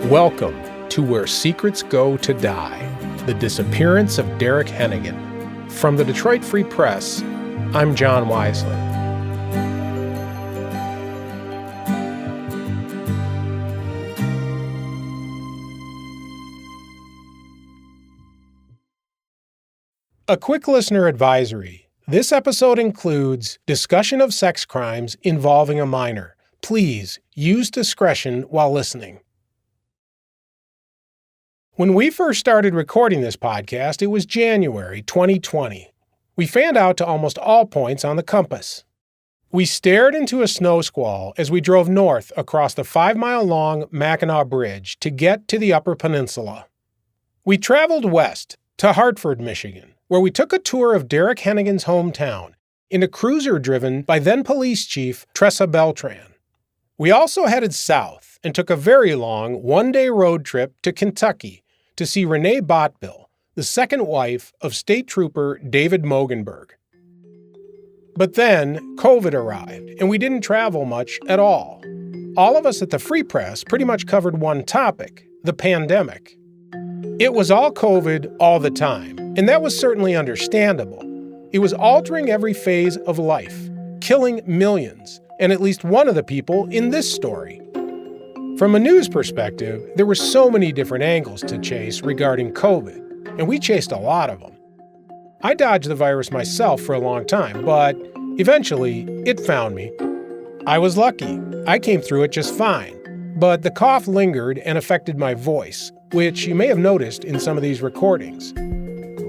Welcome to Where Secrets Go to Die, the disappearance of Derrick Henagan. From the Detroit Free Press, I'm John Wisely. A quick listener advisory. This episode includes discussion of sex crimes involving a minor. Please use discretion while listening. When we first started recording this podcast, it was January 2020. We fanned out to almost all points on the compass. We stared into a snow squall as we drove north across the 5-mile-long Mackinac Bridge to get to the Upper Peninsula. We traveled west to Hartford, Michigan, where we took a tour of Derrick Henagan's hometown in a cruiser driven by then Police Chief Tressa Beltran. We also headed south and took a very long one-day road trip to Kentucky to see Renee Bottbill, the second wife of State Trooper David Moeggenborg. But then COVID arrived, and we didn't travel much at all. All of us at the Free Press pretty much covered one topic, the pandemic. It was all COVID all the time, and that was certainly understandable. It was altering every phase of life, killing millions, and at least one of the people in this story. From a news perspective, there were so many different angles to chase regarding COVID, and we chased a lot of them. I dodged the virus myself for a long time, but eventually it found me. I was lucky. I came through it just fine, but the cough lingered and affected my voice, which you may have noticed in some of these recordings.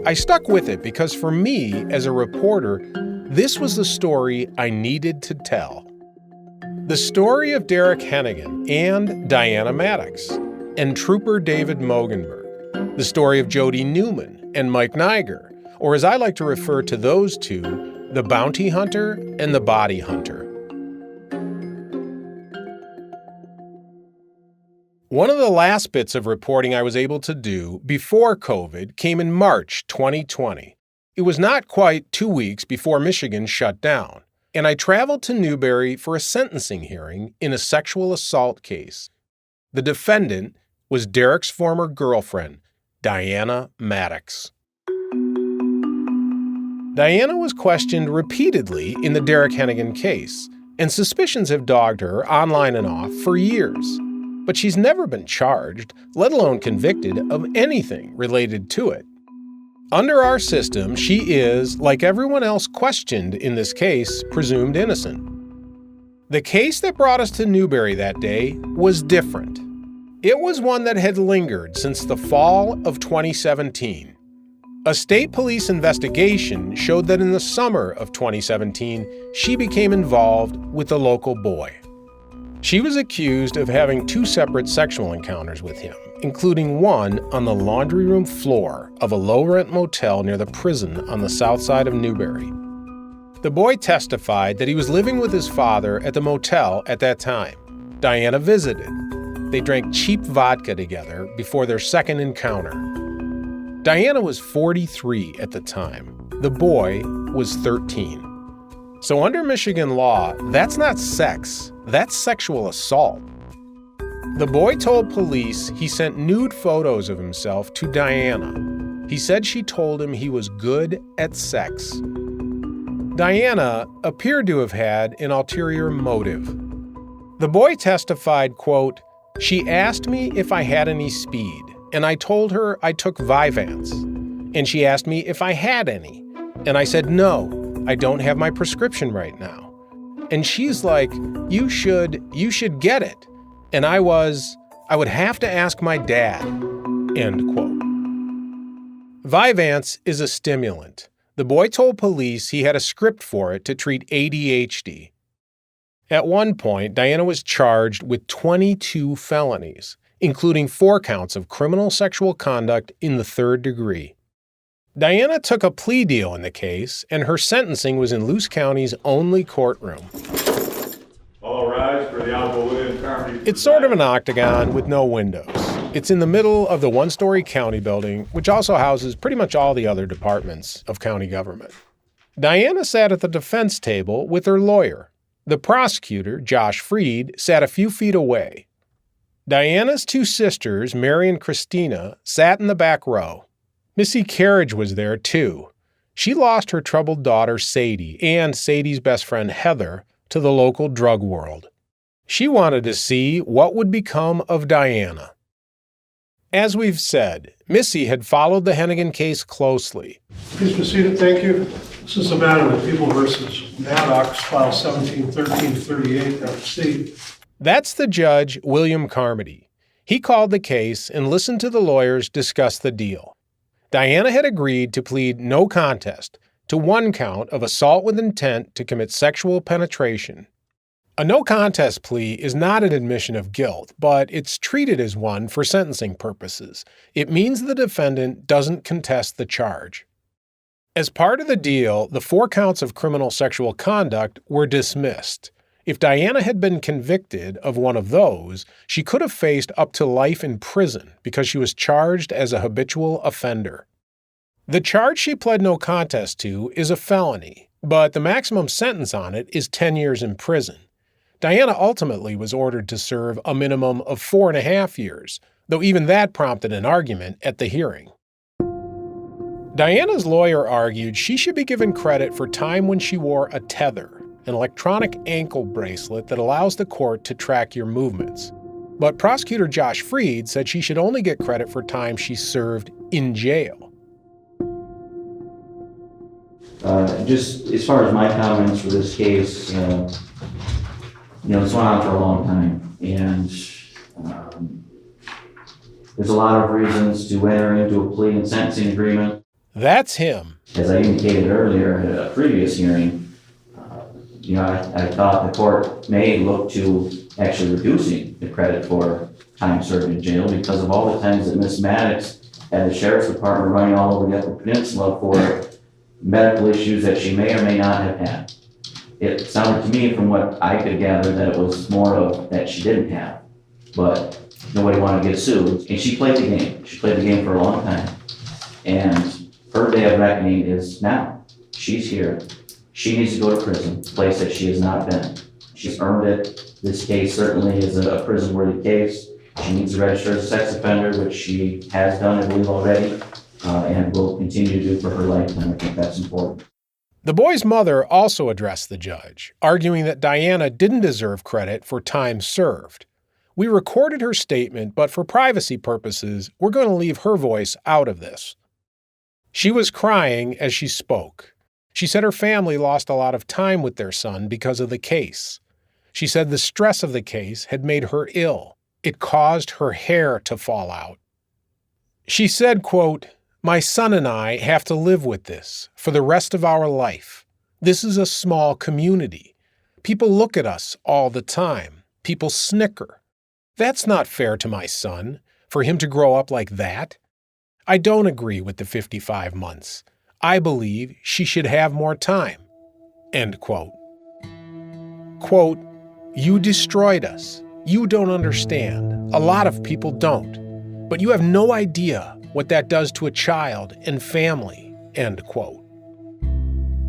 I stuck with it because for me, as a reporter, this was the story I needed to tell. The story of Derrick Henagan and Dyanna Maddox and Trooper David Moeggenborg. The story of Jody Newman and Mike Niger, or as I like to refer to those two, the bounty hunter and the body hunter. One of the last bits of reporting I was able to do before COVID came in March 2020. It was not quite 2 weeks before Michigan shut down, and I traveled to Newberry for a sentencing hearing in a sexual assault case. The defendant was Derrick's former girlfriend, Dyanna Maddox. Dyanna was questioned repeatedly in the Derrick Henagan case, and suspicions have dogged her online and off for years. But she's never been charged, let alone convicted, of anything related to it. Under our system, she is, like everyone else questioned in this case, presumed innocent. The case that brought us to Newberry that day was different. It was one that had lingered since the fall of 2017. A state police investigation showed that in the summer of 2017, she became involved with a local boy. She was accused of having 2 separate sexual encounters with him, including one on the laundry room floor of a low-rent motel near the prison on the south side of Newberry. The boy testified that he was living with his father at the motel at that time. Dyanna visited. They drank cheap vodka together before their second encounter. Dyanna was 43 at the time. The boy was 13. So under Michigan law, that's not sex, that's sexual assault. The boy told police he sent nude photos of himself to Dyanna. He said she told him he was good at sex. Dyanna appeared to have had an ulterior motive. The boy testified, quote, "She asked me if I had any speed, and I told her I took Vyvanse. And she asked me if I had any, and I said no. I don't have my prescription right now. And she's like, you should get it. And I would have to ask my dad," end quote. Vyvanse is a stimulant. The boy told police he had a script for it to treat ADHD. At one point, Dyanna was charged with 22 felonies, including 4 counts of criminal sexual conduct in the 3rd degree. Dyanna took a plea deal in the case, and her sentencing was in Luce County's only courtroom. All rise for the Honorable William Carmody. It's sort of an octagon with no windows. It's in the middle of the 1-story county building, which also houses pretty much all the other departments of county government. Dyanna sat at the defense table with her lawyer. The prosecutor, Josh Freed, sat a few feet away. Dyanna's two sisters, Mary and Christina, sat in the back row. Missy Carriage was there, too. She lost her troubled daughter, Sadie, and Sadie's best friend, Heather, to the local drug world. She wanted to see what would become of Dyanna. As we've said, Missy had followed the Henagan case closely. Please be seated, thank you. This is the matter of People versus Maddox, file 17-1338, FC. That's the judge, William Carmody. He called the case and listened to the lawyers discuss the deal. Dyanna had agreed to plead no contest to one count of assault with intent to commit sexual penetration. A no contest plea is not an admission of guilt, but it's treated as one for sentencing purposes. It means the defendant doesn't contest the charge. As part of the deal, the 4 counts of criminal sexual conduct were dismissed. If Dyanna had been convicted of one of those, she could have faced up to life in prison because she was charged as a habitual offender. The charge she pled no contest to is a felony, but the maximum sentence on it is 10 years in prison. Dyanna ultimately was ordered to serve a minimum of 4.5 years, though even that prompted an argument at the hearing. Dyanna's lawyer argued she should be given credit for time when she wore a tether, an electronic ankle bracelet that allows the court to track your movements. But prosecutor Josh Freed said she should only get credit for time she served in jail. Just as far as my comments for this case, this went on for a long time, and there's a lot of reasons to enter into a plea and sentencing agreement. That's him. As I indicated earlier at a previous hearing, I thought the court may look to actually reducing the credit for time served in jail because of all the times that Ms. Maddox had the sheriff's department running all over the Upper Peninsula for medical issues that she may or may not have had. It sounded to me, from what I could gather, that it was more of that she didn't have, but nobody wanted to get sued. And she played the game. She played the game for a long time. And her day of reckoning is now. She's here. She needs to go to prison, a place that she has not been. She's earned it. This case certainly is a prison-worthy case. She needs to register as a sex offender, which she has done, I believe, already, and will continue to do for her lifetime. I think that's important. The boy's mother also addressed the judge, arguing that Dyanna didn't deserve credit for time served. We recorded her statement, but for privacy purposes, we're going to leave her voice out of this. She was crying as she spoke. She said her family lost a lot of time with their son because of the case. She said the stress of the case had made her ill. It caused her hair to fall out. She said, quote, "My son and I have to live with this for the rest of our life. This is a small community. People look at us all the time. People snicker. That's not fair to my son, for him to grow up like that. I don't agree with the 55 months. I believe she should have more time." End quote. Quote, "You destroyed us. You don't understand. A lot of people don't. But you have no idea what that does to a child and family." End quote.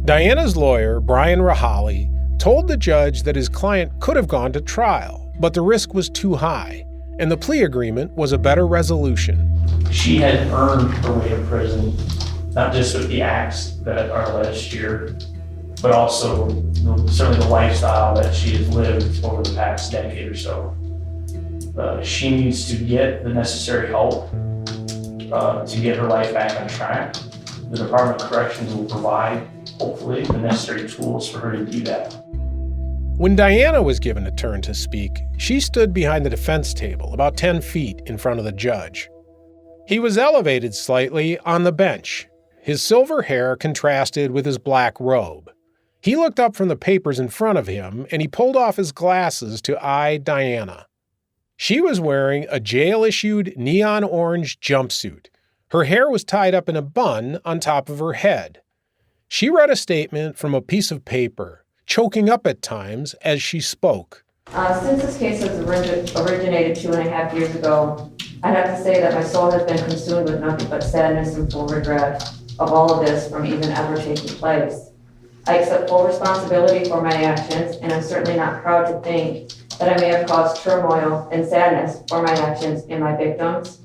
Dyanna's lawyer, Brian Rahali, told the judge that his client could have gone to trial, but the risk was too high, and the plea agreement was a better resolution. She had earned her way to prison, not just with the acts that are alleged here, but also certainly the lifestyle that she has lived over the past decade or so. She needs to get the necessary help to get her life back on track. The Department of Corrections will provide, hopefully, the necessary tools for her to do that. When Dyanna was given a turn to speak, she stood behind the defense table, about 10 feet in front of the judge. He was elevated slightly on the bench. His silver hair contrasted with his black robe. He looked up from the papers in front of him, and he pulled off his glasses to eye Dyanna. She was wearing a jail-issued neon orange jumpsuit. Her hair was tied up in a bun on top of her head. She read a statement from a piece of paper, choking up at times as she spoke. Since this case has originated 2.5 years ago, I'd have to say that my soul has been consumed with nothing but sadness and full regret of all of this from even ever taking place. I accept full responsibility for my actions, and I'm certainly not proud to think that I may have caused turmoil and sadness for my actions in my victims,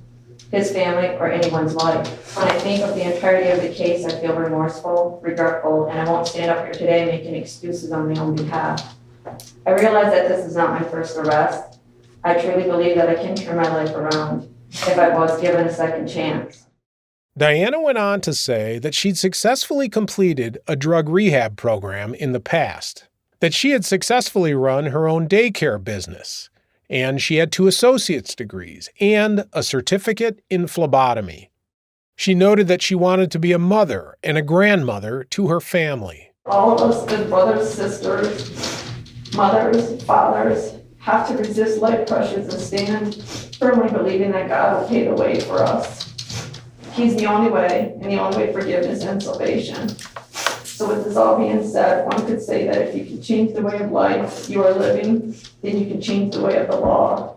his family, or anyone's life. When I think of the entirety of the case, I feel remorseful, regretful, and I won't stand up here today making excuses on my own behalf. I realize that this is not my first arrest. I truly believe that I can turn my life around if I was given a second chance. Dyanna went on to say that she'd successfully completed a drug rehab program in the past, that she had successfully run her own daycare business, and she had 2 associate's degrees and a certificate in phlebotomy. She noted that she wanted to be a mother and a grandmother to her family. All of us as brothers, sisters, mothers, fathers, have to resist life pressures and stand firmly believing that God will pave the way for us. He's the only way, and the only way forgiveness and salvation. So with this all being said, one could say that if you can change the way of life you are living, then you can change the way of the law.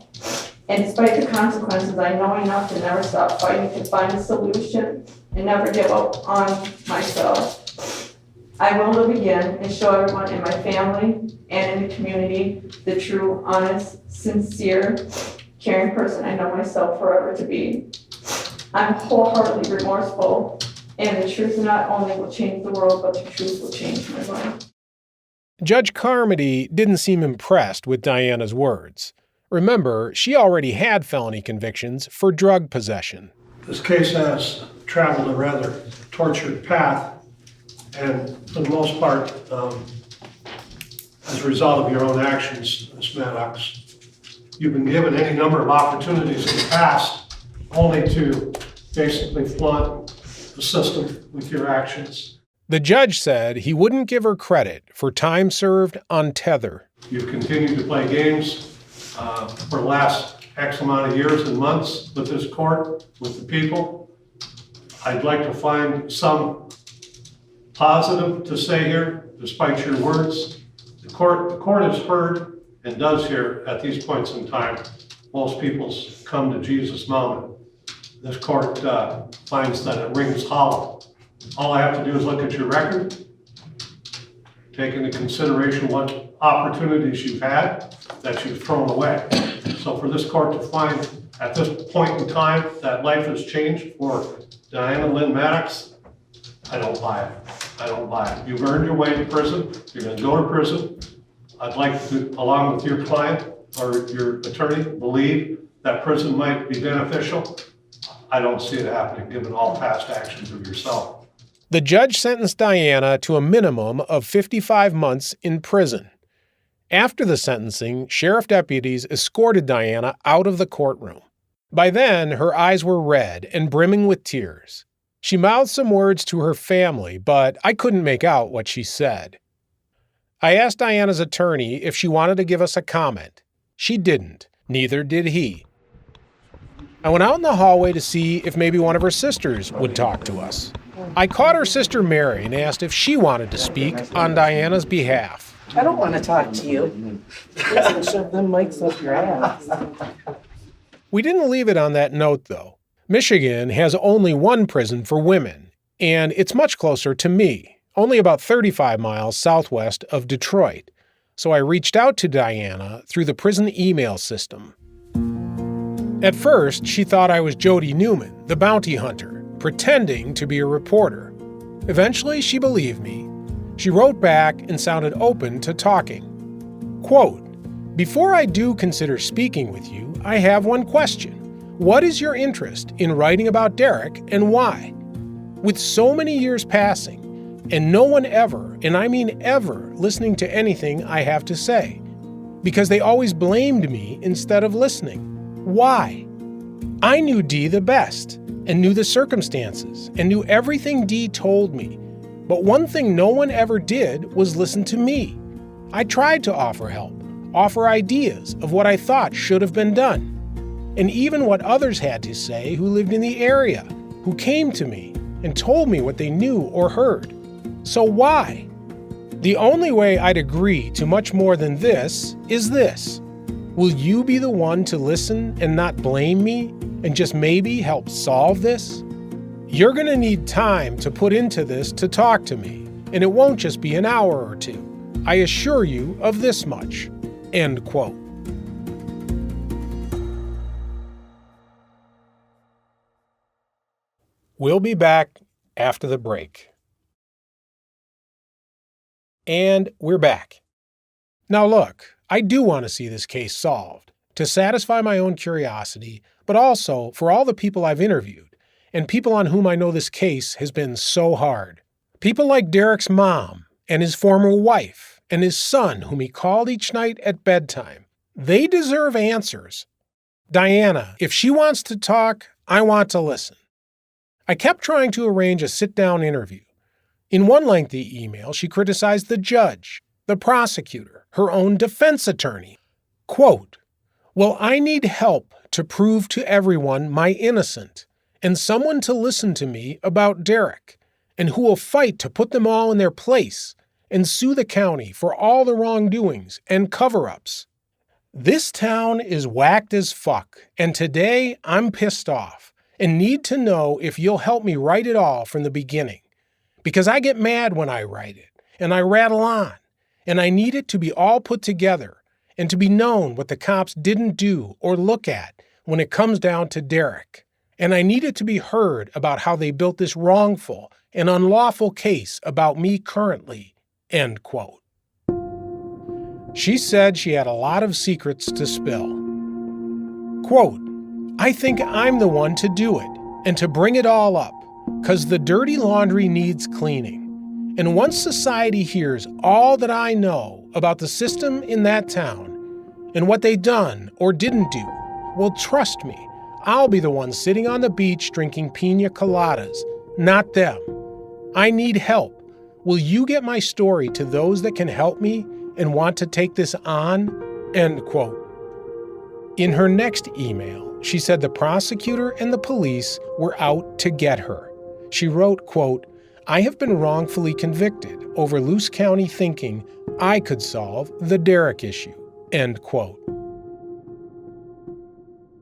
And despite the consequences, I know enough to never stop fighting to find a solution and never give up on myself. I will live again and show everyone in my family and in the community the true, honest, sincere, caring person I know myself forever to be. I'm wholeheartedly remorseful, and the truth not only will change the world, but the truth will change my life. Judge Carmody didn't seem impressed with Dyanna's words. Remember, she already had felony convictions for drug possession. This case has traveled a rather tortured path, and for the most part, as a result of your own actions, Ms. Maddox, you've been given any number of opportunities in the past only to basically flaunt the system with your actions. The judge said he wouldn't give her credit for time served on tether. You've continued to play games for the last X amount of years and months with this court, with the people. I'd like to find some positive to say here, despite your words. The court has heard and does hear at these points in time most people's come to Jesus moment. This court finds that it rings hollow. All I have to do is look at your record, take into consideration what opportunities you've had that you've thrown away. So for this court to find at this point in time that life has changed for Dyanna Lynn Maddox, I don't buy it. I don't buy it. You've earned your way to prison. You're going to go to prison. I'd like to, along with your client or your attorney, believe that prison might be beneficial. I don't see it happening, given all past actions of yourself. The judge sentenced Dyanna to a minimum of 55 months in prison. After the sentencing, sheriff deputies escorted Dyanna out of the courtroom. By then, her eyes were red and brimming with tears. She mouthed some words to her family, but I couldn't make out what she said. I asked Dyanna's attorney if she wanted to give us a comment. She didn't. Neither did he. I went out in the hallway to see if maybe one of her sisters would talk to us. I caught her sister Mary and asked if she wanted to speak on Dyanna's behalf. I don't want to talk to you. Just shove them mics up your ass. We didn't leave it on that note, though. Michigan has only one prison for women, and it's much closer to me, only about 35 miles southwest of Detroit. So I reached out to Dyanna through the prison email system. At first, she thought I was Jody Newman, the bounty hunter, pretending to be a reporter. Eventually, she believed me. She wrote back and sounded open to talking. Quote, "Before I do consider speaking with you, I have one question. What is your interest in writing about Derrick and why? With so many years passing, and no one ever, and I mean ever, listening to anything I have to say, because they always blamed me instead of listening. Why? I knew Dee the best, and knew the circumstances, and knew everything Dee told me. But one thing no one ever did was listen to me. I tried to offer help, offer ideas of what I thought should have been done, and even what others had to say who lived in the area, who came to me and told me what they knew or heard. So why? The only way I'd agree to much more than this is this. Will you be the one to listen and not blame me and just maybe help solve this? You're going to need time to put into this to talk to me, and it won't just be an hour or two. I assure you of this much." End quote. We'll be back after the break. And we're back. Now look, I do want to see this case solved, to satisfy my own curiosity, but also for all the people I've interviewed, and people on whom I know this case has been so hard. People like Derrick's mom, and his former wife, and his son whom he called each night at bedtime. They deserve answers. Dyanna, if she wants to talk, I want to listen. I kept trying to arrange a sit-down interview. In one lengthy email, she criticized the judge, the prosecutor, her own defense attorney. Quote, "Well, I need help to prove to everyone my innocent, and someone to listen to me about Derrick, and who will fight to put them all in their place and sue the county for all the wrongdoings and cover-ups. This town is whacked as fuck, and today I'm pissed off and need to know if you'll help me write it all from the beginning. Because I get mad when I write it, and I rattle on, and I need it to be all put together and to be known what the cops didn't do or look at when it comes down to Derrick. And I need it to be heard about how they built this wrongful and unlawful case about me currently." End quote. She said she had a lot of secrets to spill. Quote, "I think I'm the one to do it and to bring it all up, 'cause the dirty laundry needs cleaning. And once society hears all that I know about the system in that town and what they done or didn't do, well, trust me, I'll be the one sitting on the beach drinking pina coladas, not them. I need help. Will you get my story to those that can help me and want to take this on?" End quote. In her next email, she said the prosecutor and the police were out to get her. She wrote, quote, "I have been wrongfully convicted over Luce County thinking I could solve the Derrick issue." End quote.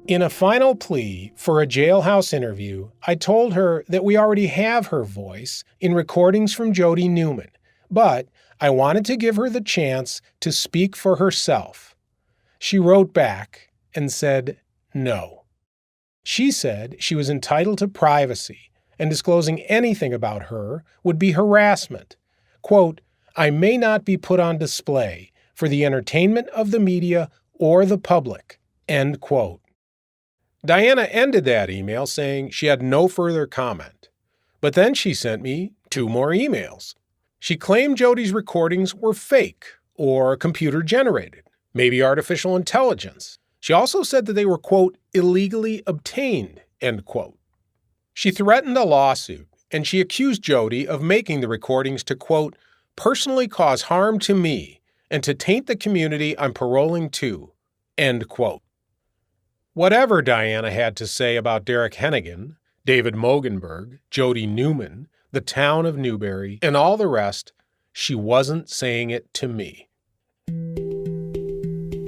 In a final plea for a jailhouse interview, I told her that we already have her voice in recordings from Jody Newman, but I wanted to give her the chance to speak for herself. She wrote back and said no. She said she was entitled to privacy, and disclosing anything about her would be harassment. Quote, "I may not be put on display for the entertainment of the media or the public." End quote. Dyanna ended that email saying she had no further comment. But then she sent me 2 more emails. She claimed Jody's recordings were fake or computer-generated, maybe artificial intelligence. She also said that they were, quote, "illegally obtained," end quote. She threatened a lawsuit, and she accused Jody of making the recordings to, quote, "personally cause harm to me and to taint the community I'm paroling to," end quote. Whatever Dyanna had to say about Derrick Henagan, David Moeggenborg, Jody Newman, the town of Newberry, and all the rest, she wasn't saying it to me.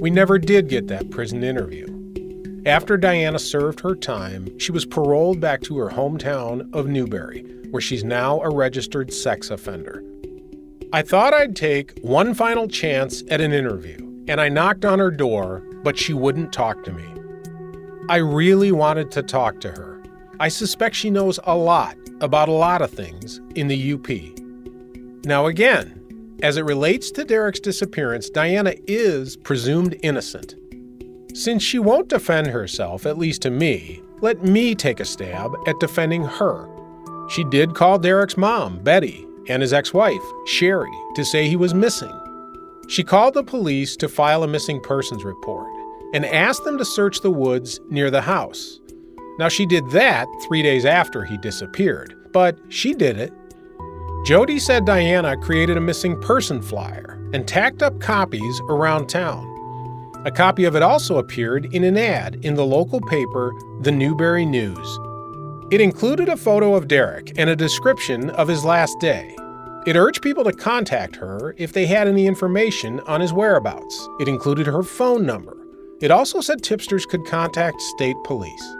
We never did get that prison interview. After Dyanna served her time, she was paroled back to her hometown of Newberry, where she's now a registered sex offender. I thought I'd take one final chance at an interview, and I knocked on her door, but she wouldn't talk to me. I really wanted to talk to her. I suspect she knows a lot about a lot of things in the UP. Now again, as it relates to Derrick's disappearance, Dyanna is presumed innocent. Since she won't defend herself, at least to me, let me take a stab at defending her. She did call Derrick's mom, Betty, and his ex-wife, Sherry, to say he was missing. She called the police to file a missing persons report and asked them to search the woods near the house. Now, she did that 3 days after he disappeared, but she did it. Jody said Dyanna created a missing person flyer and tacked up copies around town. A copy of it also appeared in an ad in the local paper, the Newberry News. It included a photo of Derrick and a description of his last day. It urged people to contact her if they had any information on his whereabouts. It included her phone number. It also said tipsters could contact state police.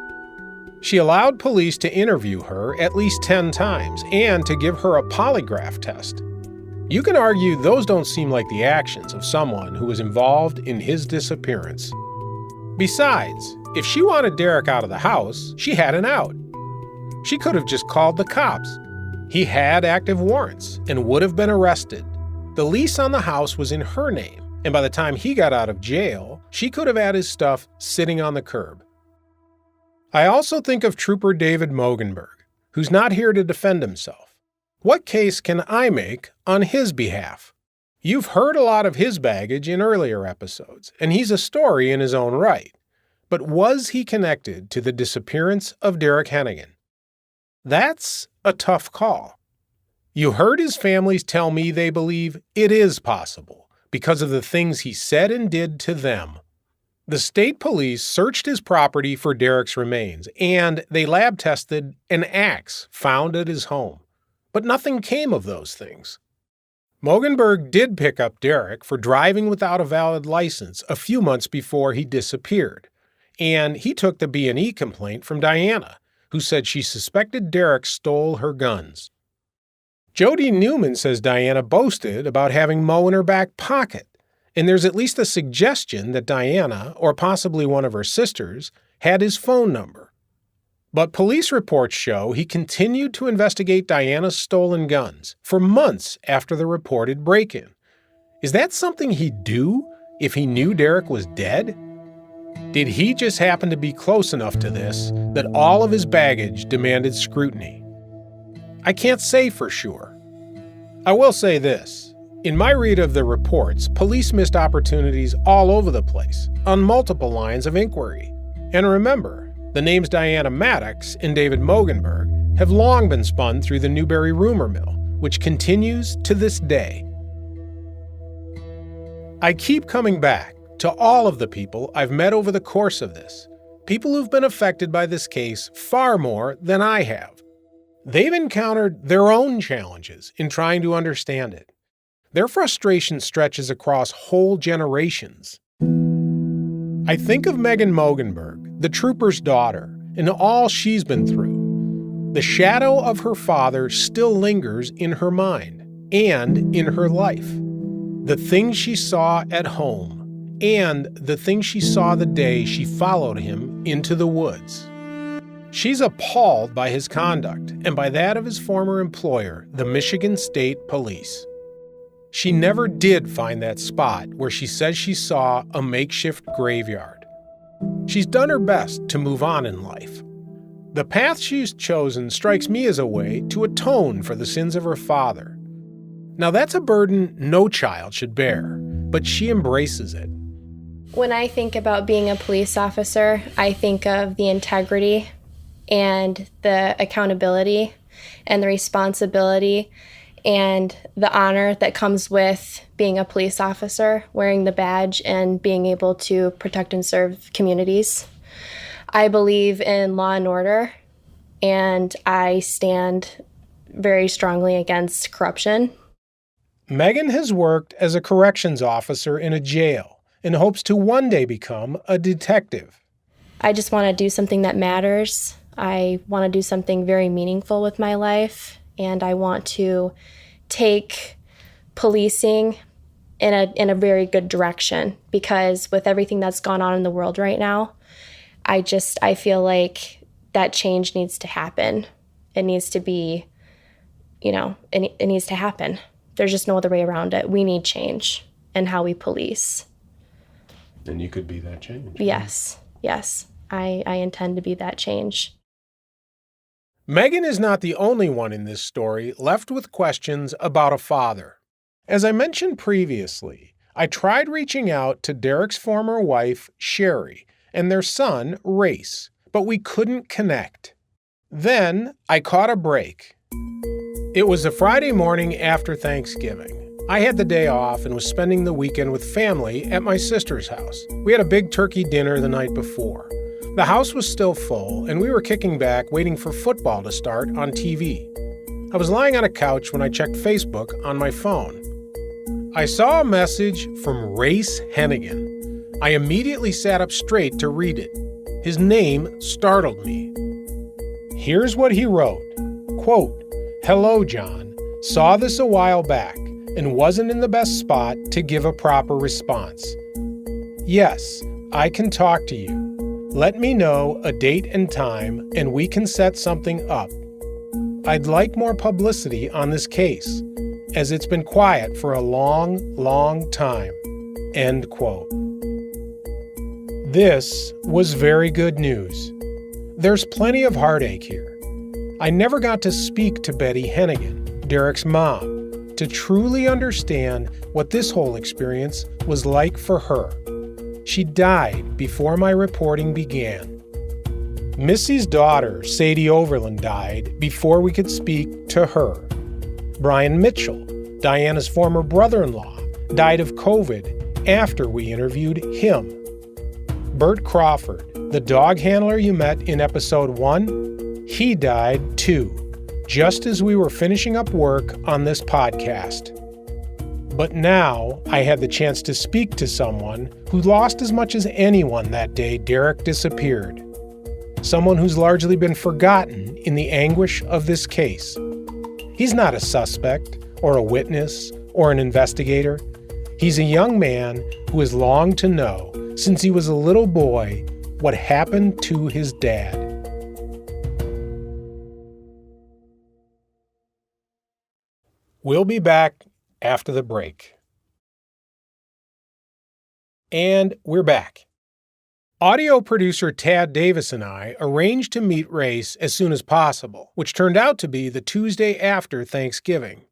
She allowed police to interview her at least 10 times and to give her a polygraph test. You can argue those don't seem like the actions of someone who was involved in his disappearance. Besides, if she wanted Derrick out of the house, she had an out. She could have just called the cops. He had active warrants and would have been arrested. The lease on the house was in her name, and by the time he got out of jail, she could have had his stuff sitting on the curb. I also think of Trooper David Moeggenborg, who's not here to defend himself. What case can I make on his behalf? You've heard a lot of his baggage in earlier episodes, and he's a story in his own right. But was he connected to the disappearance of Derrick Henagan? That's a tough call. You heard his families tell me they believe it is possible because of the things he said and did to them. The state police searched his property for Derrick's remains, and they lab tested an axe found at his home. But nothing came of those things. Moeggenborg did pick up Derrick for driving without a valid license a few months before he disappeared, and he took the B&E complaint from Dyanna, who said she suspected Derrick stole her guns. Jody Newman says Dyanna boasted about having Mo in her back pocket, and there's at least a suggestion that Dyanna, or possibly one of her sisters, had his phone number. But police reports show he continued to investigate Dyanna's stolen guns for months after the reported break-in. Is that something he'd do if he knew Derrick was dead? Did he just happen to be close enough to this that all of his baggage demanded scrutiny? I can't say for sure. I will say this. In my read of the reports, police missed opportunities all over the place, on multiple lines of inquiry. And remember, the names Dyanna Maddox and David Moeggenborg have long been spun through the Newberry rumor mill, which continues to this day. I keep coming back to all of the people I've met over the course of this, people who've been affected by this case far more than I have. They've encountered their own challenges in trying to understand it. Their frustration stretches across whole generations. I think of Meghan Moeggenborg, the trooper's daughter, and all she's been through. The shadow of her father still lingers in her mind and in her life. The things she saw at home and the things she saw the day she followed him into the woods. She's appalled by his conduct and by that of his former employer, the Michigan State Police. She never did find that spot where she says she saw a makeshift graveyard. She's done her best to move on in life. The path she's chosen strikes me as a way to atone for the sins of her father. Now that's a burden no child should bear, but she embraces it. When I think about being a police officer, I think of the integrity and the accountability and the responsibility and the honor that comes with being a police officer, wearing the badge and being able to protect and serve communities. I believe in law and order, and I stand very strongly against corruption. Meghan has worked as a corrections officer in a jail and hopes to one day become a detective. I just want to do something that matters. I want to do something very meaningful with my life, and I want to take policing in a very good direction, because with everything that's gone on in the world right now, I feel like that change needs to happen. It needs to be, it needs to happen. There's just no other way around it. We need change in how we police. And you could be that change. Yes. I intend to be that change. Meghan is not the only one in this story left with questions about a father. As I mentioned previously, I tried reaching out to Derrick's former wife, Sherry, and their son, Race, but we couldn't connect. Then I caught a break. It was a Friday morning after Thanksgiving. I had the day off and was spending the weekend with family at my sister's house. We had a big turkey dinner the night before. The house was still full, and we were kicking back waiting for football to start on TV. I was lying on a couch when I checked Facebook on my phone. I saw a message from Race Henagan. I immediately sat up straight to read it. His name startled me. Here's what he wrote. Quote, "Hello, John. Saw this a while back and wasn't in the best spot to give a proper response. Yes, I can talk to you. Let me know a date and time, and we can set something up. I'd like more publicity on this case, as it's been quiet for a long, long time." End quote. This was very good news. There's plenty of heartache here. I never got to speak to Betty Henagan, Derrick's mom, to truly understand what this whole experience was like for her. She died before my reporting began. Missy's daughter, Sadie Overland, died before we could speak to her. Brian Mitchell, Dyanna's former brother-in-law, died of COVID after we interviewed him. Bert Crawford, the dog handler you met in episode 1, he died too, just as we were finishing up work on this podcast. But now I had the chance to speak to someone who lost as much as anyone that day Derrick disappeared. Someone who's largely been forgotten in the anguish of this case. He's not a suspect or a witness or an investigator. He's a young man who has longed to know, since he was a little boy, what happened to his dad. We'll be back after the break. And we're back. Audio producer Tad Davis and I arranged to meet Race as soon as possible, which turned out to be the Tuesday after Thanksgiving.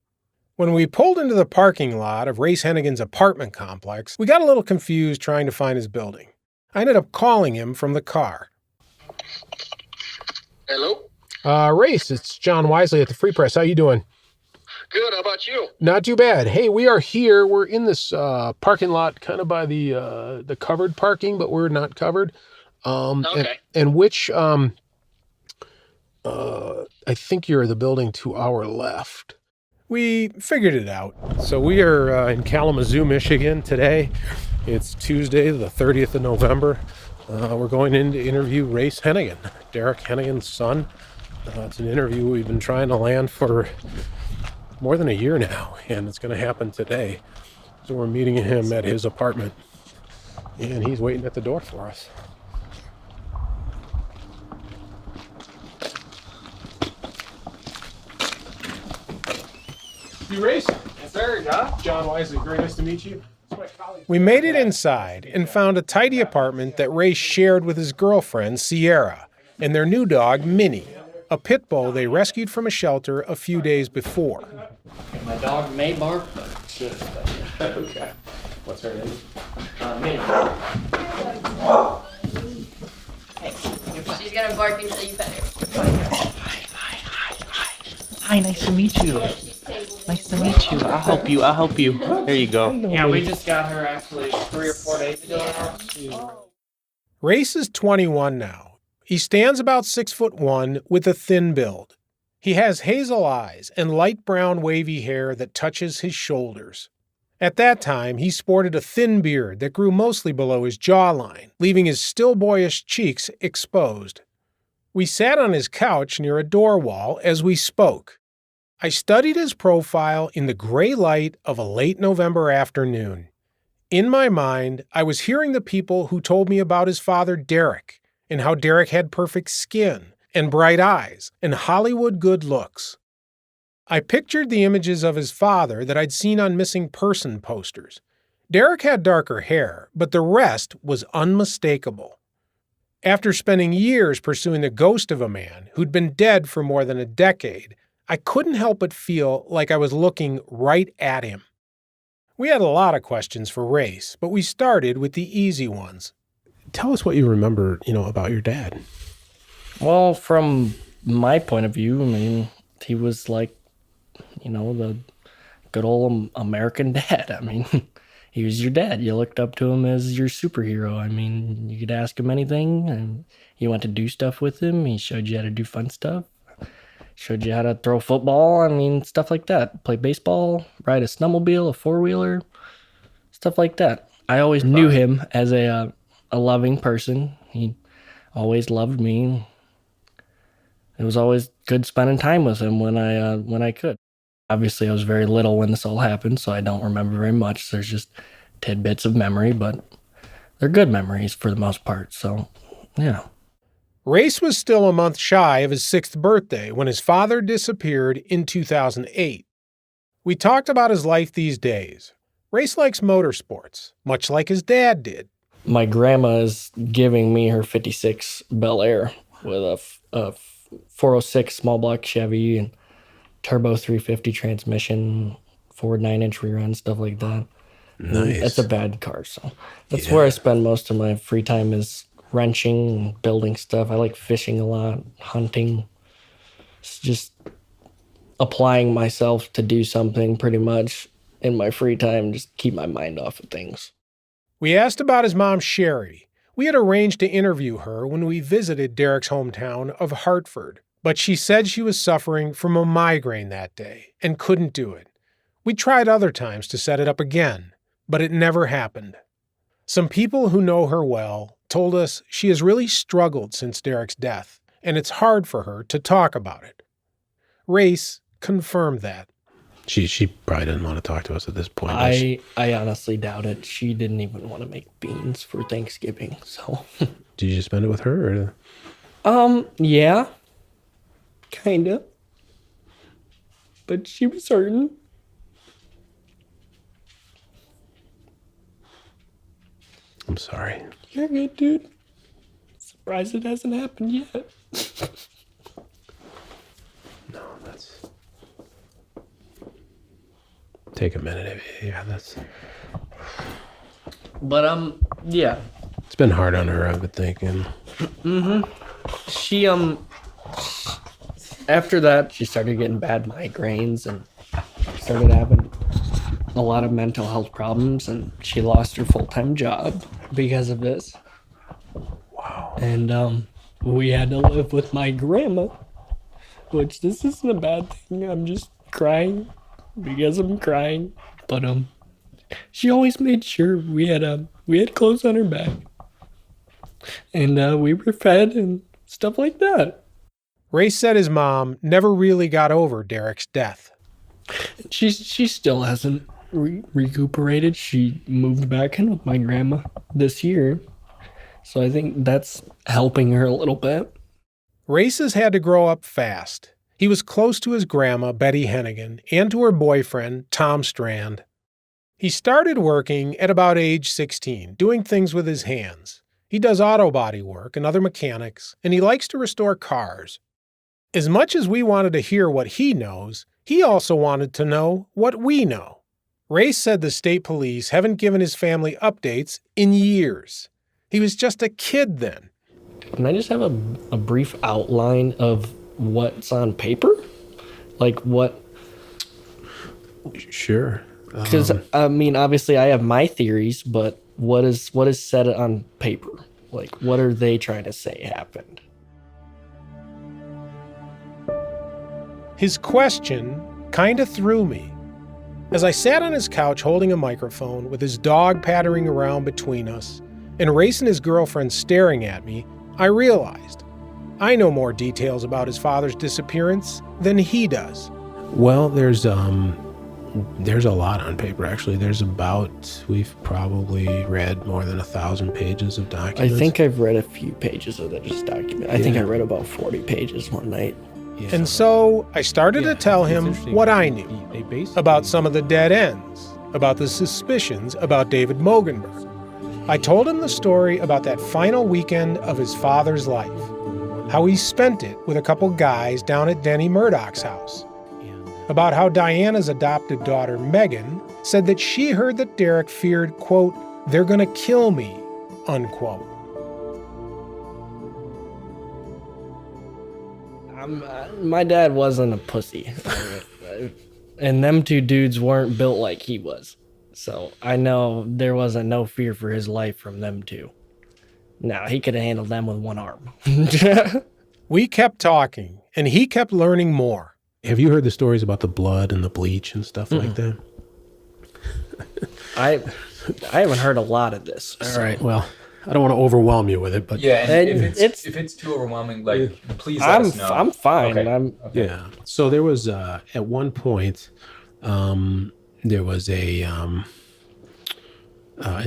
When we pulled into the parking lot of Race Henagan's apartment complex, we got a little confused trying to find his building. I ended up calling him from the car. Hello? Race, it's John Wisely at the Free Press. How you doing? Good, how about you? Not too bad. Hey, we are here. We're in this parking lot kind of by the covered parking, but we're not covered. Okay. And which, I think you're the building to our left. We figured it out. So we are in Kalamazoo, Michigan today. It's Tuesday, the 30th of November. We're going in to interview Race Henagan, Derrick Henagan's son. It's an interview we've been trying to land for more than a year now, and it's going to happen today. So we're meeting him at his apartment, and he's waiting at the door for us. You Race? Yes, sir, John. John Wisely, very nice to meet you. We made it inside and found a tidy apartment that Ray shared with his girlfriend, Sierra, and their new dog, Minnie, a pit bull they rescued from a shelter a few days before. My dog may bark, but should. Okay. What's her name? Minnie. She's gonna bark until you pet her. Hi, nice to meet you. Nice to meet you. I'll help you. There you go. Yeah, we just got her actually 3 or 4 days ago now. Race is 21 now. He stands about 6'1" with a thin build. He has hazel eyes and light brown wavy hair that touches his shoulders. At that time, he sported a thin beard that grew mostly below his jawline, leaving his still boyish cheeks exposed. We sat on his couch near a door wall as we spoke. I studied his profile in the gray light of a late November afternoon. In my mind, I was hearing the people who told me about his father, Derrick, and how Derrick had perfect skin and bright eyes and Hollywood good looks. I pictured the images of his father that I'd seen on missing person posters. Derrick had darker hair, but the rest was unmistakable. After spending years pursuing the ghost of a man who'd been dead for more than a decade, I couldn't help but feel like I was looking right at him. We had a lot of questions for Race, but we started with the easy ones. Tell us what you remember, about your dad. Well, from my point of view, I mean, he was like, the good old American dad. I mean, he was your dad. You looked up to him as your superhero. I mean, you could ask him anything, and you went to do stuff with him. He showed you how to do fun stuff. Showed you how to throw football. I mean, stuff like that. Play baseball, ride a snowmobile, a four-wheeler, stuff like that. I always knew him as a loving person. He always loved me. It was always good spending time with him when I could. Obviously, I was very little when this all happened, so I don't remember very much. There's just tidbits of memory, but they're good memories for the most part. So Yeah. Race was still a month shy of his 6th birthday when his father disappeared in 2008. We talked about his life these days. Race likes motorsports, much like his dad did. My grandma is giving me her 56 Bel Air with a 406 small block Chevy and turbo 350 transmission, Ford 9-inch rear end, stuff like that. Nice. It's a bad car, so that's where I spend most of my free time is wrenching and building stuff. I like fishing a lot, hunting. It's just applying myself to do something pretty much in my free time, just keep my mind off of things. We asked about his mom, Sherry. We had arranged to interview her when we visited Derrick's hometown of Hartford, but she said she was suffering from a migraine that day and couldn't do it. We tried other times to set it up again, but it never happened. Some people who know her well told us she has really struggled since Derrick's death, and it's hard for her to talk about it. Race confirmed that. She probably didn't want to talk to us at this point. I honestly doubt it. She didn't even want to make beans for Thanksgiving, so. Did you spend it with her? Yeah. Kinda. But she was certain. I'm sorry. You're good, dude. Surprised it hasn't happened yet. No, that's... Take a minute. Yeah, that's... But, yeah. It's been hard on her, I've been thinking. She, after that, she started getting bad migraines and started having a lot of mental health problems, and she lost her full-time job because of this. Wow. And, we had to live with my grandma, which this isn't a bad thing. I'm just crying because I'm crying. But, she always made sure we had clothes on her back. And, we were fed and stuff like that. Race said his mom never really got over Derrick's death. She still hasn't recuperated. She moved back in with my grandma this year. So I think that's helping her a little bit. Race has had to grow up fast. He was close to his grandma, Betty Henagan, and to her boyfriend, Tom Strand. He started working at about age 16, doing things with his hands. He does auto body work and other mechanics, and he likes to restore cars. As much as we wanted to hear what he knows, he also wanted to know what we know. Race said the state police haven't given his family updates in years. He was just a kid then. Can I just have a brief outline of what's on paper? Like what? Sure. Because, I mean, obviously I have my theories, but what is said on paper? Like, what are they trying to say happened? His question kind of threw me. As I sat on his couch holding a microphone with his dog pattering around between us and Race and his girlfriend staring at me, I realized I know more details about his father's disappearance than he does. Well, there's a lot on paper, actually. We've probably read more than 1,000 pages of documents. I think I've read a few pages of this document. I think I read about 40 pages one night. Yeah. And so I started to tell him what I knew about some of the dead ends, about the suspicions about David Moeggenborg. I told him the story about that final weekend of his father's life, how he spent it with a couple guys down at Denny Murdoch's house, about how Dyanna's adopted daughter, Meghan, said that she heard that Derrick feared, quote, "they're gonna kill me," unquote. My dad wasn't a pussy. And them two dudes weren't built like he was. So I know there wasn't no fear for his life from them two. No, he could have handled them with one arm. We kept talking, and he kept learning more. Have you heard the stories about the blood and the bleach and stuff like that? I haven't heard a lot of this. All right, well, I don't want to overwhelm you with it, but yeah, and if it's too overwhelming, like please let us know. I'm fine. Okay. Yeah. So there was at one point there was a and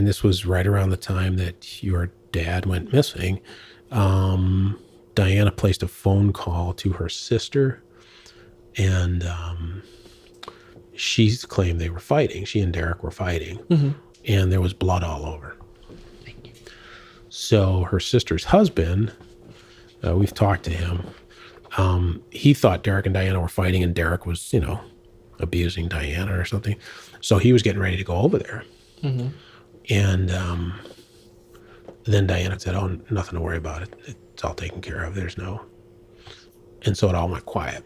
this was right around the time that your dad went missing. Dyanna placed a phone call to her sister, and she claimed they were fighting. She and Derrick were fighting, and there was blood all over. So her sister's husband, we've talked to him, he thought Derrick and Dyanna were fighting, and Derrick was, abusing Dyanna or something. So he was getting ready to go over there. And then Dyanna said, "Oh, nothing to worry about. It's all taken care of. There's no..." And so it all went quiet.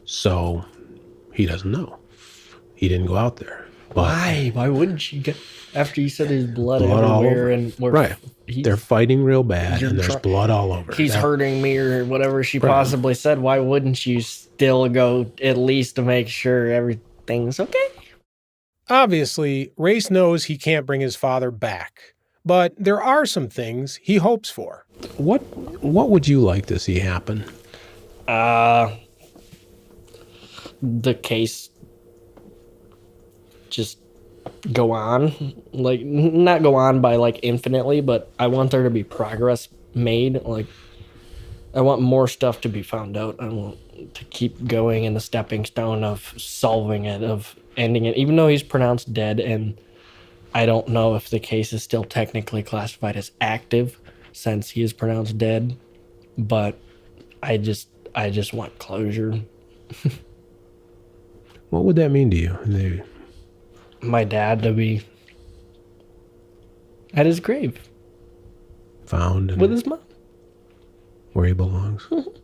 So he doesn't know. He didn't go out there. But Why? Why wouldn't you get, after you said there's blood all everywhere over. and Right. They're fighting real bad, and there's blood all over. He's hurting me or whatever she possibly said. Why wouldn't you still go at least to make sure everything's okay? Obviously, Race knows he can't bring his father back, but there are some things he hopes for. What would you like to see happen? The case just go on, like not go on by like infinitely, but I want there to be progress made. Like I want more stuff to be found out. I want to keep going in the stepping stone of solving it, of ending it, even though he's pronounced dead. And I don't know if the case is still technically classified as active since he is pronounced dead, but I just want closure. What would that mean to you? My dad to be at his grave. Found with his mom. Where he belongs. It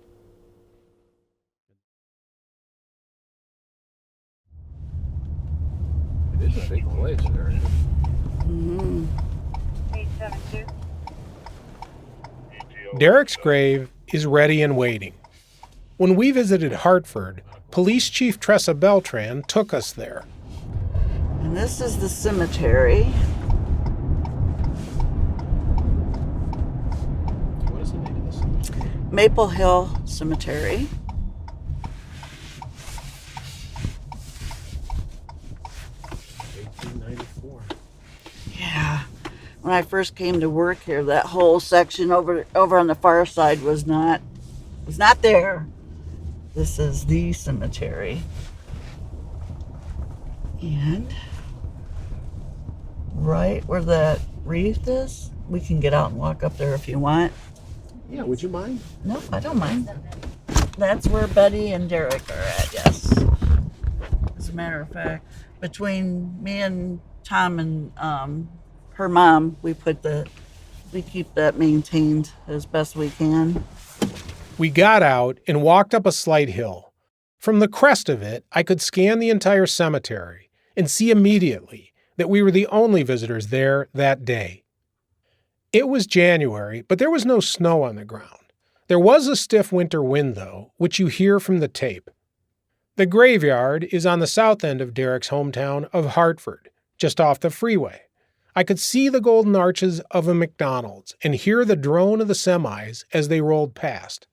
is a big place there. Derrick's grave is ready and waiting. When we visited Hartford, Police Chief Tressa Beltran took us there. And this is the cemetery. What is the name of this cemetery? Maple Hill Cemetery. Yeah. When I first came to work here, that whole section over on the far side was not there. This is the cemetery. And right where that wreath is, we can get out and walk up there if you want. Yeah, would you mind? No, I don't mind. That's where Betty and Derrick are at, yes. As a matter of fact, between me and Tom and her mom, we keep that maintained as best we can. We got out and walked up a slight hill. From the crest of it, I could scan the entire cemetery and see immediately that we were the only visitors there that day. It was January, but there was no snow on the ground. There was a stiff winter wind, though, which you hear from the tape. The graveyard is on the south end of Derrick's hometown of Hartford, just off the freeway. I could see the golden arches of a McDonald's and hear the drone of the semis as they rolled past.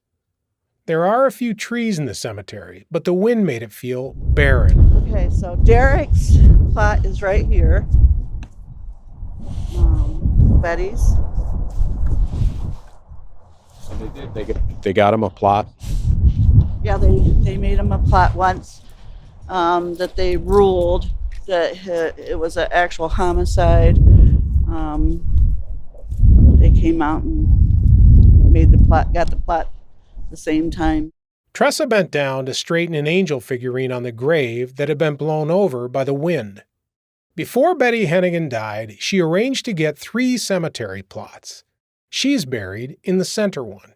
There are a few trees in the cemetery, but the wind made it feel barren. Okay, so Derrick's plot is right here. Betty's. They got him a plot? Yeah, they made him a plot once that they ruled that it was an actual homicide. They came out and made the plot, got the plot at the same time. Tressa bent down to straighten an angel figurine on the grave that had been blown over by the wind. Before Betty Henagan died, she arranged to get 3 cemetery plots. She's buried in the center one.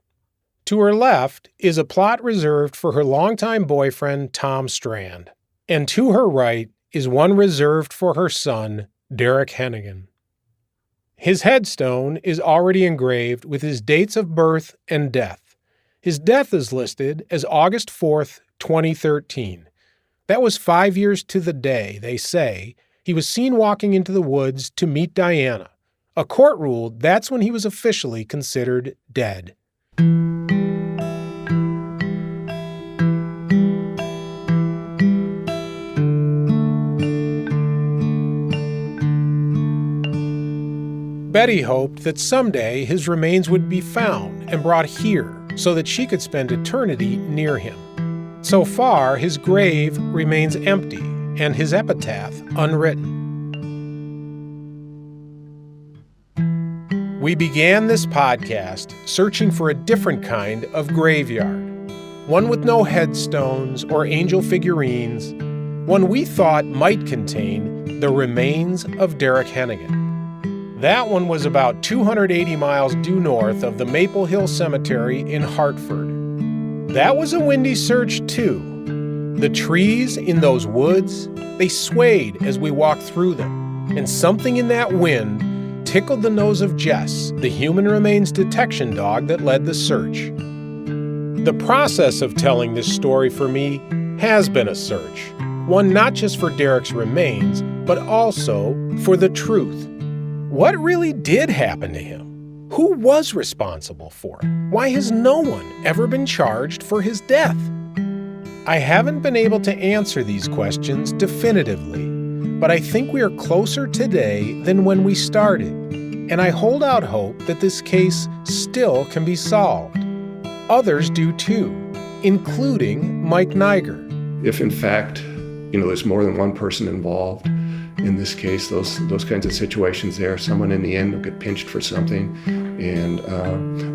To her left is a plot reserved for her longtime boyfriend, Tom Strand. And to her right is one reserved for her son, Derrick Henagan. His headstone is already engraved with his dates of birth and death. His death is listed as August 4th, 2013. That was 5 years to the day, they say. He was seen walking into the woods to meet Dyanna. A court ruled that's when he was officially considered dead. Betty hoped that someday his remains would be found and brought here so that she could spend eternity near him. So far, his grave remains empty and his epitaph unwritten. We began this podcast searching for a different kind of graveyard, one with no headstones or angel figurines, one we thought might contain the remains of Derrick Henagan. That one was about 280 miles due north of the Maple Hill Cemetery in Hartford. That was a windy search, too. The trees in those woods, they swayed as we walked through them, and something in that wind tickled the nose of Jess, the human remains detection dog that led the search. The process of telling this story for me has been a search, one not just for Derrick's remains, but also for the truth. What really did happen to him? Who was responsible for it? Why has no one ever been charged for his death? I haven't been able to answer these questions definitively, but I think we are closer today than when we started, and I hold out hope that this case still can be solved. Others do too, including Mike Niger. If in fact, there's more than one person involved in this case, those kinds of situations there, someone in the end will get pinched for something and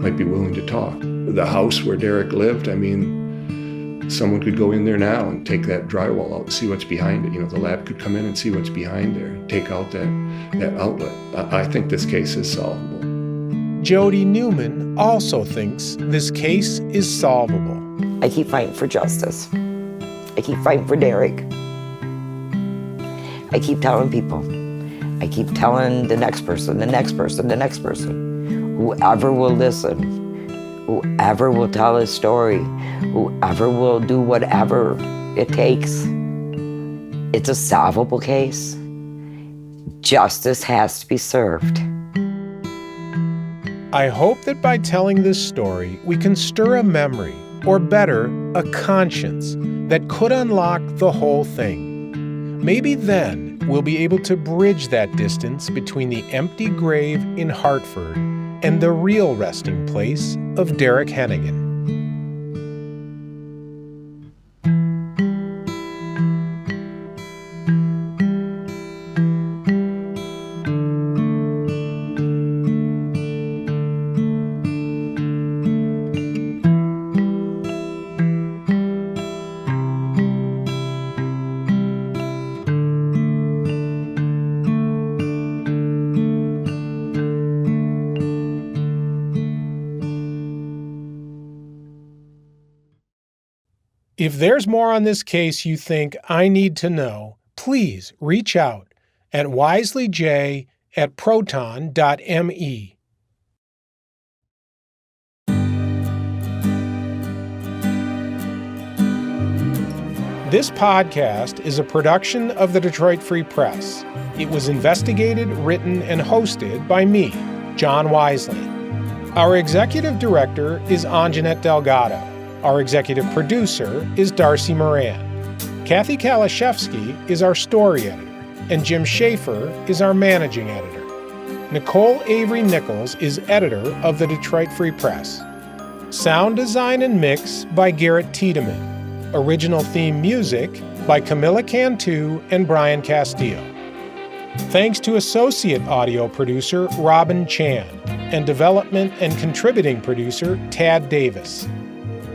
might be willing to talk. The house where Derrick lived, someone could go in there now and take that drywall out and see what's behind it. The lab could come in and see what's behind there, take out that outlet. I think this case is solvable. Jody Newman also thinks this case is solvable. I keep fighting for justice. I keep fighting for Derrick. I keep telling people. I keep telling the next person, the next person, the next person. Whoever will listen, whoever will tell his story, whoever will do whatever it takes. It's a solvable case. Justice has to be served. I hope that by telling this story, we can stir a memory, or better, a conscience, that could unlock the whole thing. Maybe then we'll be able to bridge that distance between the empty grave in Hartford and the real resting place of Derrick Henagan. If there's more on this case you think I need to know, please reach out at wiselyj@proton.me. This podcast is a production of the Detroit Free Press. It was investigated, written, and hosted by me, John Wisely. Our executive director is Anjanette Delgado. Our executive producer is Darcy Moran. Kathy Kalashevsky is our story editor, and Jim Schaefer is our managing editor. Nicole Avery Nichols is editor of the Detroit Free Press. Sound design and mix by Garrett Tiedemann. Original theme music by Camilla Cantu and Brian Castillo. Thanks to associate audio producer Robin Chan and development and contributing producer Tad Davis.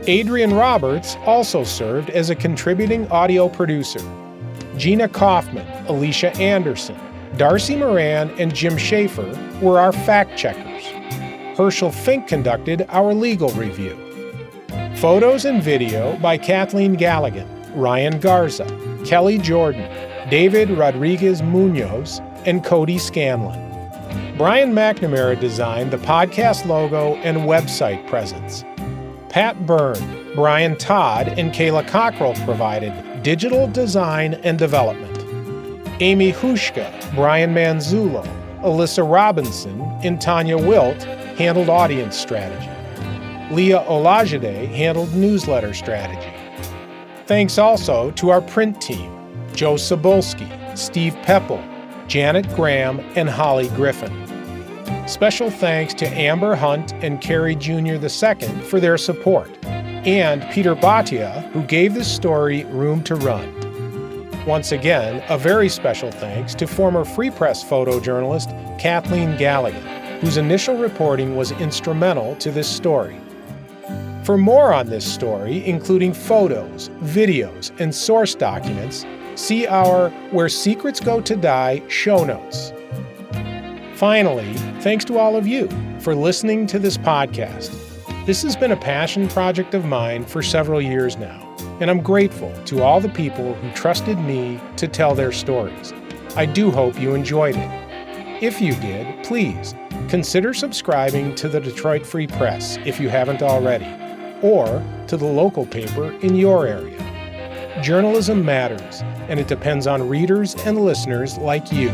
Adrian Roberts also served as a contributing audio producer. Gina Kaufman, Alicia Anderson, Darcy Moran, and Jim Schaefer were our fact-checkers. Herschel Fink conducted our legal review. Photos and video by Kathleen Galligan, Ryan Garza, Kelly Jordan, David Rodriguez Munoz, and Cody Scanlon. Brian McNamara designed the podcast logo and website presence. Pat Byrne, Brian Todd, and Kayla Cockrell provided digital design and development. Amy Hushka, Brian Manzullo, Alyssa Robinson, and Tanya Wilt handled audience strategy. Leah Olajide handled newsletter strategy. Thanks also to our print team, Joe Cebulski, Steve Peppel, Janet Graham, and Holly Griffin. Special thanks to Amber Hunt and Carrie Jr. II for their support, and Peter Bhatia, who gave this story room to run. Once again, a very special thanks to former Free Press photojournalist Kathleen Galligan, whose initial reporting was instrumental to this story. For more on this story, including photos, videos, and source documents, see our Where Secrets Go to Die show notes. Finally, thanks to all of you for listening to this podcast. This has been a passion project of mine for several years now, and I'm grateful to all the people who trusted me to tell their stories. I do hope you enjoyed it. If you did, please consider subscribing to the Detroit Free Press if you haven't already, or to the local paper in your area. Journalism matters, and it depends on readers and listeners like you.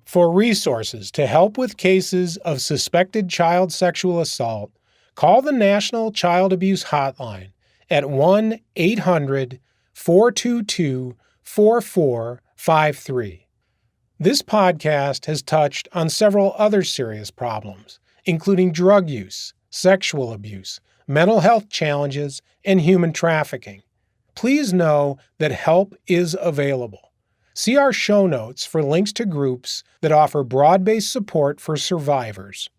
For resources to help with cases of suspected child sexual assault, call the National Child Abuse Hotline at 1-800-422-4453. This podcast has touched on several other serious problems, including drug use, sexual abuse, mental health challenges, and human trafficking. Please know that help is available. See our show notes for links to groups that offer broad-based support for survivors.